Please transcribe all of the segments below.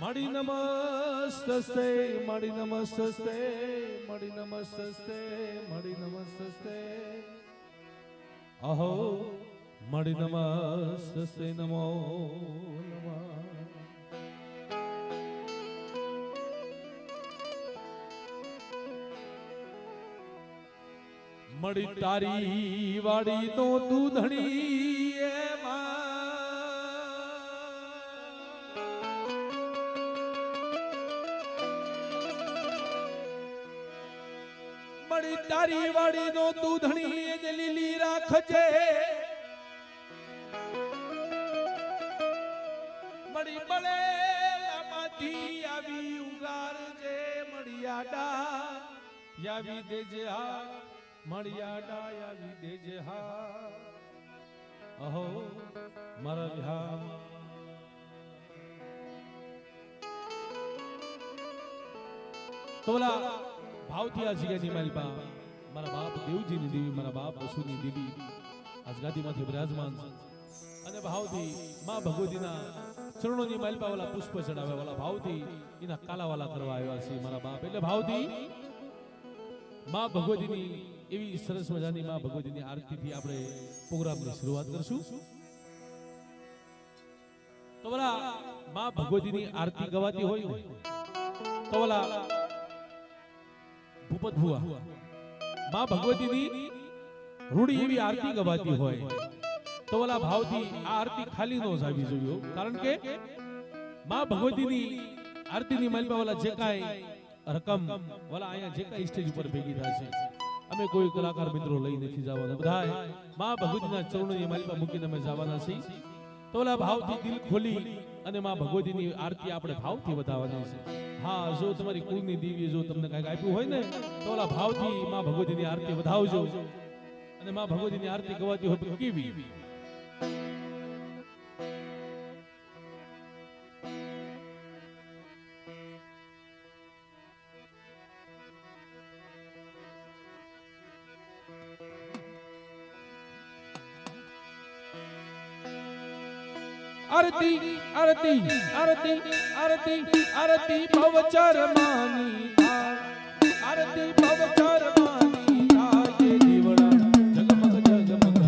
મળી નમસ્તે મળી નમસ્તે મળી નમસ્તે મળી નમસ્તે અહો મળી નમસ્તે નમો નમઃ મળી તારી વાડી તો દૂધણી મળી તારી વાડી નો દૂધણી એને લીલી રાખજે મળી બળે માંથી આવી ઉગારજે મળિયાડા યાવી દેજે હા મળિયાડા યાવી દેજે હા અહો મારા વિહાર તોલા ભાવથી આ જગ્યાની મારી બા મારા બાપ દેવજીની દેવી મારા બાપ વસુની દેવી આજ ગાદીમાંથી બિરાજમાન છે અને ભાવથી માં ભગવતીના ચરણોની માલપા વાલા પુષ્પ ચડાવ્યા વાલા ભાવથી એના કાલાવાલા કરવા આવ્યા છે મારા બાપ એટલે ભાવથી માં ભગવતીની એવી સરસ મજાની માં ભગવતીની આરતીથી આપણે પ્રોગ્રામની શરૂઆત કરશું તો વાલા માં ભગવતીની આરતી ગવાતી હોય તો વાલા ભૂપત ભુવા માં ભગવતીની રૂડી એવી આરતી ગવાતી હોય તો વાલા ભાવથી આ આરતી ખાલી ન જાવી જોઈએ કારણ કે માં ભગવતીની આરતીની માલપા વાલા જે કાંઈ રકમ વાલા અહીંયા જે કાંઈ સ્ટેજ ઉપર ભેગી થશે અમે કોઈ કલાકાર મિત્રો લઈ નથી જવાના બધા માં ભગવતીના ચરણોની માલપા મૂકીને અમે જવાના છીએ તો વાલા ભાવથી દિલ ખોલી અને માં ભગવતીની આરતી આપણે ભાવથી વધારવાની છે હા જો તમારી કુળની દેવી જો તમને કાંઈક આપ્યું હોય ને તો ઓલા ભાવથી માં ભગવતીની આરતી વધાવજો અને માં ભગવતીની આરતી ગવાતી હોય તો કેવી आरती आरती आरती आरती आरती भवचर मानी आरती भवचर मानी ये दीवड़ा जगमग जगमग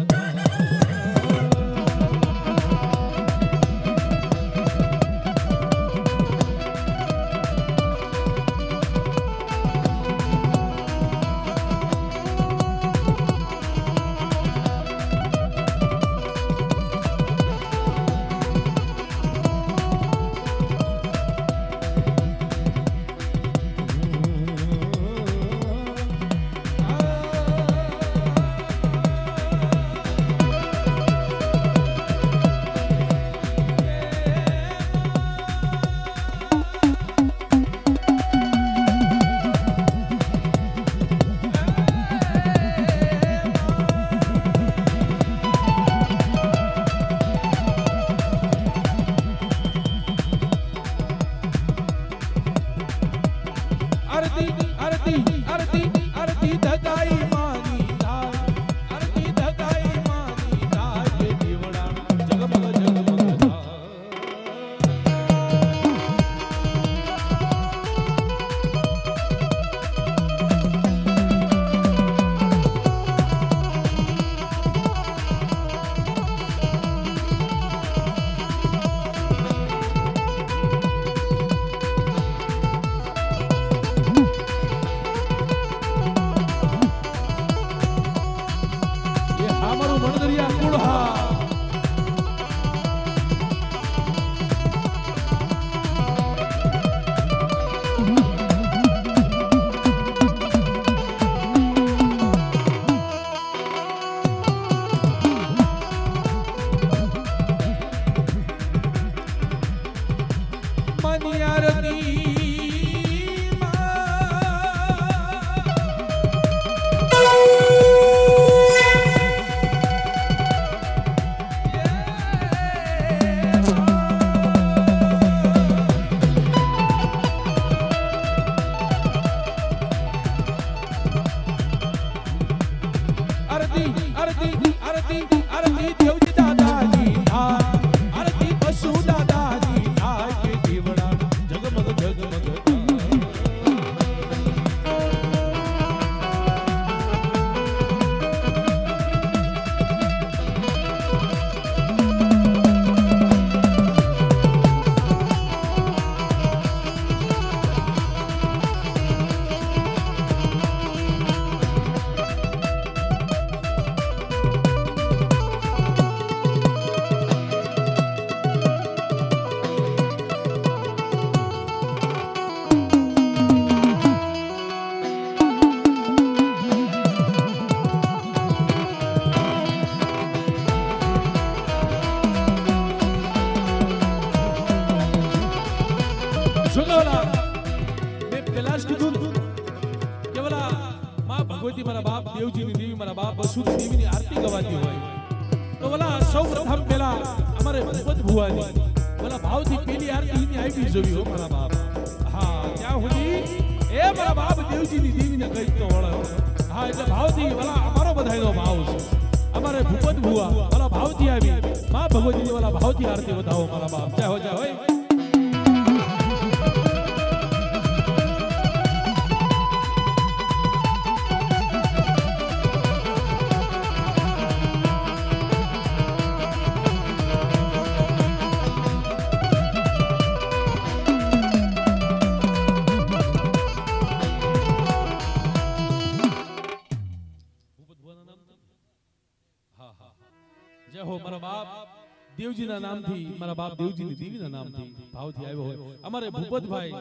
પેલા જ કીધું કે ઓલા માં ભગવતી મારા બાપ દેવજીની દેવી મારા બાપ વસુદેવ દેવીની આરતી ગવાતી હોય તો ઓલા સૌ પ્રથમ પેલા અમારે ભૂપત ભુવાની ઓલા ભાવથી પેલી આરતી ની આવી જોવી હો મારા બાપ હા ત્યાં સુધી એ મારા બાપ દેવજીની દેવીને કઈ તો વળે હા એટલે ભાવથી ઓલા અમારો બધાયનો ભાવ છે અમારે ભૂપત ભુવા ઓલા ભાવથી આવી માં ભગવતીની ઓલા ભાવથી આરતી વધાવો મારા બાપ જય હો હોય જય હો મારા બાપ દેવજીના નામથી મારા બાપ દેવજીની દેવીના નામથી ભાવથી આવ્યો હોય અમારે ભૂપતભાઈ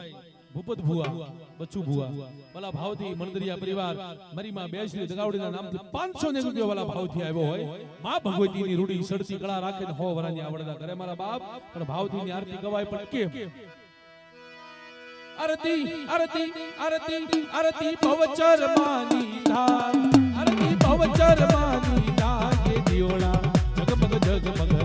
ભૂપત ભુવા બચ્ચુ ભુવા વાલા ભાવથી મણદરિયા પરિવાર મારી માં બેસલી દગાવડીના નામથી 500 ને રૂપિયા વાલા ભાવથી આવ્યો હોય માં ભગવતીની રૂડી સડતી કળા રાખે ને હો વરાની આવડતા કરે મારા બાપ પણ ભાવથી ની આરતી ગવાય પણ કેમ આરતી આરતી આરતી આરતી ભવચર માની થાય આરતી ભવચર માની થાય દીવડા જગમગ જગમગ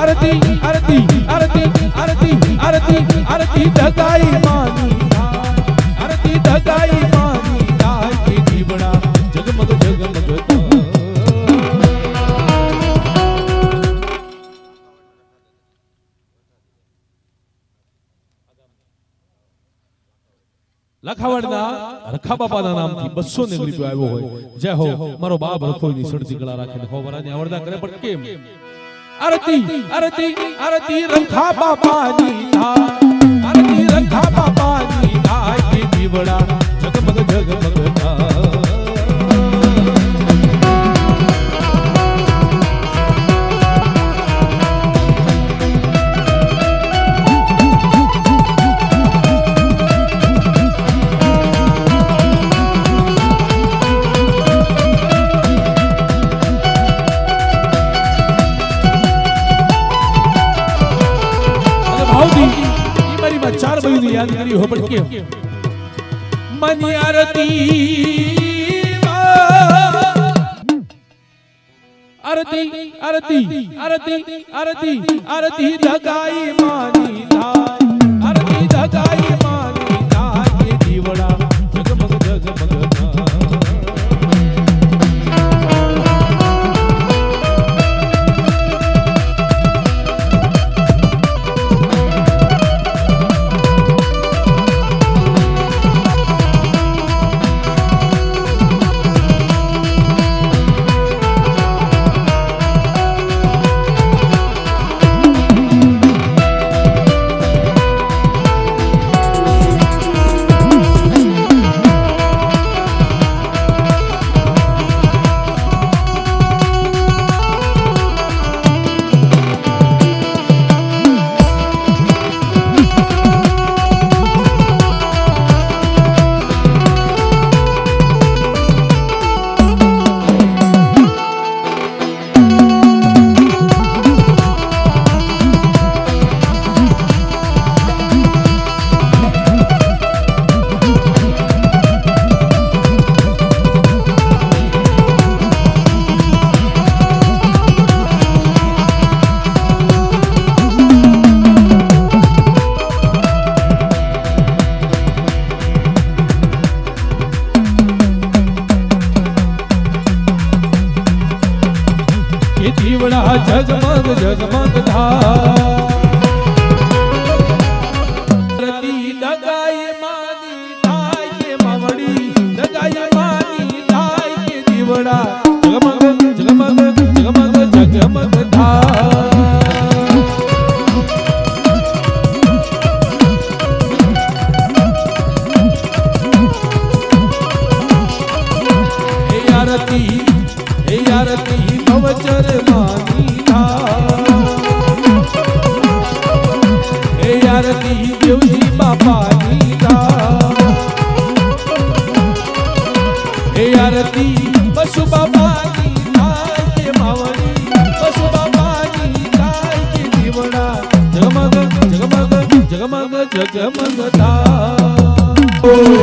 आरती आरती आरती आरती आरती धगाई मानी आरती धगाई मानी दाय के जीवड़ा जगमग जगमग લખાવડના રખા બાપાના નામથી 200 ને રૂપિયો આવ્યો હોય જય હો મારો બાપ રખોઈની સડતી કળા રાખીને હો વરાની આવડતા કરે પણ કેમ आरती आरती आरती रखा बापानी था आरती रखा बापानी था के जीवड़ा जगमग जगमग था चार बयूं याद करी हो पड़ के मनी आरती आरती आरती आरती आरती आरती धगाई मानी धाय आरती धगाई मानी धाय के जीवड़ा जगमग जगमग ઝગમગ ઝગમગ થાય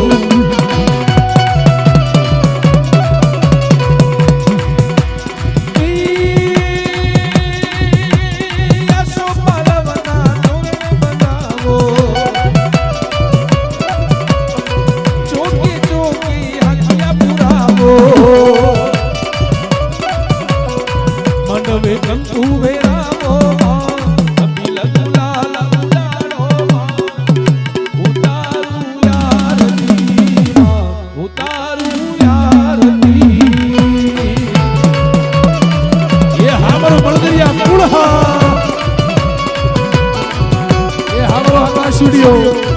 મંડવે કંકુ વેરાવો અબિલ ગુલાલ ઉડાડો ઉતારું યારતી ઉતારું યારતી એ હામરો બળદરિયા પુળહા એ હામરો આકાશ સ્ટુડિયો